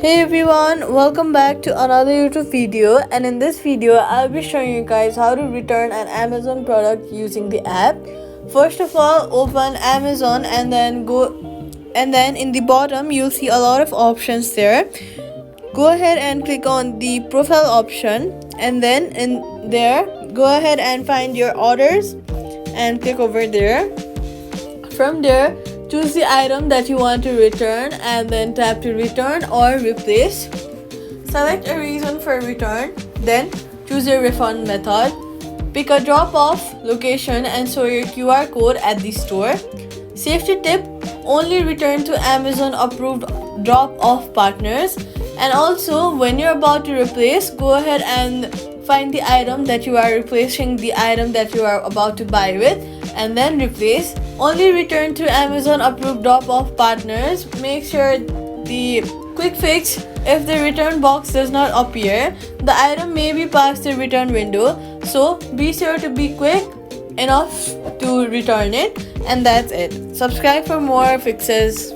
Hey everyone, welcome back to another YouTube video, and in this video I'll be showing you guys how to return an Amazon product using the app. First of all, open Amazon and then in the bottom you'll see a lot of options there. Go ahead and click on the profile option, and then in there go ahead and find your orders and click over there. From there, choose the item that you want to return and then tap to return or replace. Select a reason for return, then choose your refund method. Pick a drop-off location and show your QR code at the store. Safety tip: only return to Amazon approved drop-off partners. And also, when you're about to replace, go ahead and find the item that you are replacing the item that you are about to buy with, and then replace. Only return to Amazon approved drop-off partners. Make sure the quick fix: if the return box does not appear, the item may be past the return window, so be sure to be quick enough to return it. And that's it. Subscribe for more fixes.